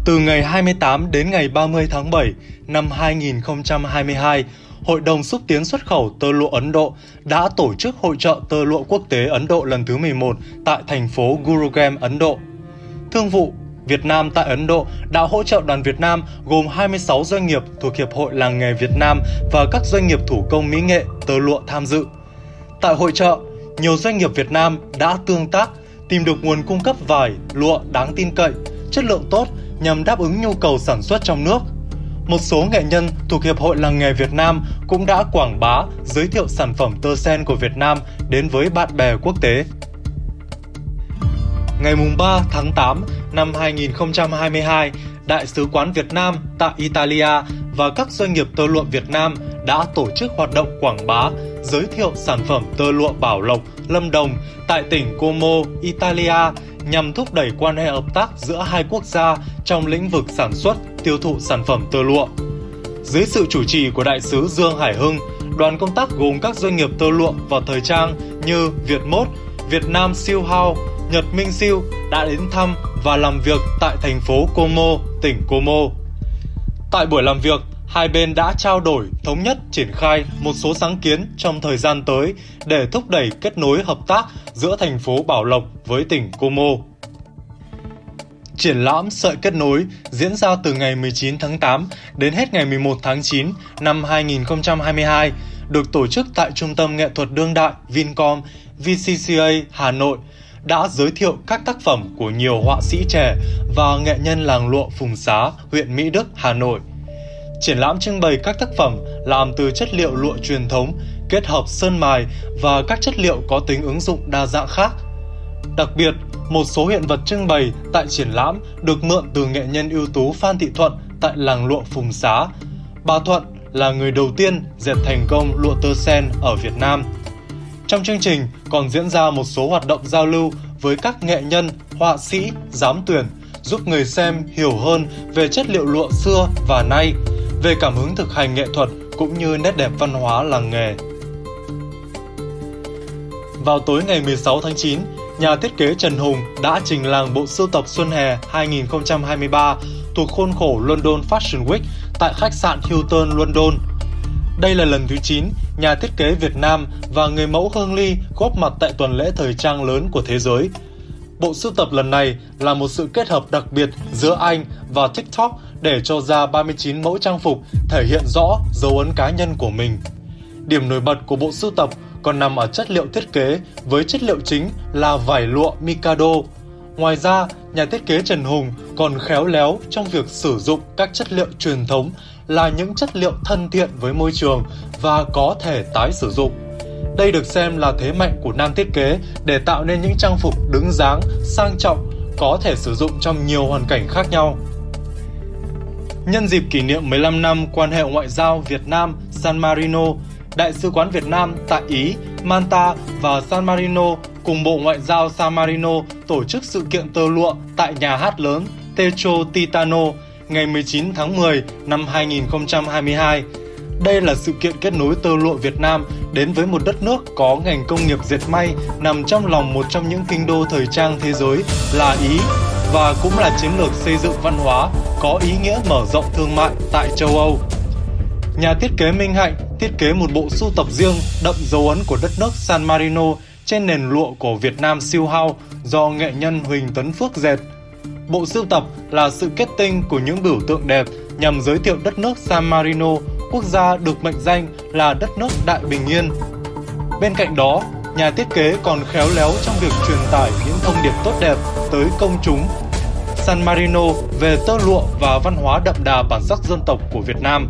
Từ ngày 28 đến ngày 30 tháng 7 năm 2022, Hội đồng xúc tiến xuất khẩu tơ lụa Ấn Độ đã tổ chức Hội chợ tơ lụa quốc tế Ấn Độ lần thứ 11 tại thành phố Gurugram, Ấn Độ. Thương vụ Việt Nam tại Ấn Độ đã hỗ trợ đoàn Việt Nam gồm 26 doanh nghiệp thuộc Hiệp hội Làng nghề Việt Nam và các doanh nghiệp thủ công mỹ nghệ tơ lụa tham dự. Tại hội chợ, nhiều doanh nghiệp Việt Nam đã tương tác, tìm được nguồn cung cấp vải, lụa đáng tin cậy, chất lượng tốt nhằm đáp ứng nhu cầu sản xuất trong nước. Một số nghệ nhân thuộc Hiệp hội Làng nghề Việt Nam cũng đã quảng bá, giới thiệu sản phẩm tơ sen của Việt Nam đến với bạn bè quốc tế. Ngày 3 tháng 8 năm 2022, Đại sứ quán Việt Nam tại Italia và các doanh nghiệp tơ lụa Việt Nam đã tổ chức hoạt động quảng bá, giới thiệu sản phẩm tơ lụa Bảo Lộc, Lâm Đồng tại tỉnh Como, Italia nhằm thúc đẩy quan hệ hợp tác giữa hai quốc gia trong lĩnh vực sản xuất, tiêu thụ sản phẩm tơ lụa. Dưới sự chủ trì của Đại sứ Dương Hải Hưng, đoàn công tác gồm các doanh nghiệp tơ lụa và thời trang như Vietmode, Việt Nam Siêu House, Nhật Minh Siêu đã đến thăm và làm việc tại thành phố Como, tỉnh Como. Tại buổi làm việc, hai bên đã trao đổi, thống nhất triển khai một số sáng kiến trong thời gian tới để thúc đẩy kết nối hợp tác giữa thành phố Bảo Lộc với tỉnh Como. Triển lãm Sợi kết nối diễn ra từ ngày 19 tháng 8 đến hết ngày 11 tháng 9 năm 2022, được tổ chức tại Trung tâm Nghệ thuật Đương đại Vincom VCCA Hà Nội, đã giới thiệu các tác phẩm của nhiều họa sĩ trẻ và nghệ nhân làng lụa Phùng Xá, huyện Mỹ Đức, Hà Nội. Triển lãm trưng bày các tác phẩm làm từ chất liệu lụa truyền thống, kết hợp sơn mài và các chất liệu có tính ứng dụng đa dạng khác. Đặc biệt, một số hiện vật trưng bày tại triển lãm được mượn từ nghệ nhân ưu tú Phan Thị Thuận tại làng lụa Phùng Xá. Bà Thuận là người đầu tiên dệt thành công lụa tơ sen ở Việt Nam. Trong chương trình còn diễn ra một số hoạt động giao lưu với các nghệ nhân, họa sĩ, giám tuyển, giúp người xem hiểu hơn về chất liệu lụa xưa và nay, về cảm hứng thực hành nghệ thuật cũng như nét đẹp văn hóa làng nghề. Vào tối ngày 16 tháng 9, nhà thiết kế Trần Hùng đã trình làng bộ sưu tập Xuân Hè 2023 thuộc khuôn khổ London Fashion Week tại khách sạn Hilton, London. Đây là lần thứ 9 nhà thiết kế Việt Nam và người mẫu Hương Ly góp mặt tại tuần lễ thời trang lớn của thế giới. Bộ sưu tập lần này là một sự kết hợp đặc biệt giữa Anh và TikTok để cho ra 39 mẫu trang phục thể hiện rõ dấu ấn cá nhân của mình. Điểm nổi bật của bộ sưu tập còn nằm ở chất liệu thiết kế với chất liệu chính là vải lụa Mikado. Ngoài ra, nhà thiết kế Trần Hùng còn khéo léo trong việc sử dụng các chất liệu truyền thống là những chất liệu thân thiện với môi trường và có thể tái sử dụng. Đây được xem là thế mạnh của nam thiết kế để tạo nên những trang phục đứng dáng, sang trọng, có thể sử dụng trong nhiều hoàn cảnh khác nhau. Nhân dịp kỷ niệm 15 năm quan hệ ngoại giao Việt Nam-San Marino, Đại sứ quán Việt Nam tại Ý, Malta và San Marino cùng Bộ Ngoại giao San Marino tổ chức sự kiện tơ lụa tại nhà hát lớn Teatro Titano ngày 19 tháng 10 năm 2022. Đây là sự kiện kết nối tơ lụa Việt Nam đến với một đất nước có ngành công nghiệp dệt may nằm trong lòng một trong những kinh đô thời trang thế giới là Ý, và cũng là chiến lược xây dựng văn hóa có ý nghĩa mở rộng thương mại tại châu Âu. Nhà thiết kế Minh Hạnh thiết kế một bộ sưu tập riêng đậm dấu ấn của đất nước San Marino trên nền lụa của Việt Nam Siêu House do nghệ nhân Huỳnh Tấn Phước dệt. Bộ sưu tập là sự kết tinh của những biểu tượng đẹp nhằm giới thiệu đất nước San Marino, quốc gia được mệnh danh là đất nước đại bình yên. Bên cạnh đó, nhà thiết kế còn khéo léo trong việc truyền tải những thông điệp tốt đẹp tới công chúng San Marino về tơ lụa và văn hóa đậm đà bản sắc dân tộc của Việt Nam.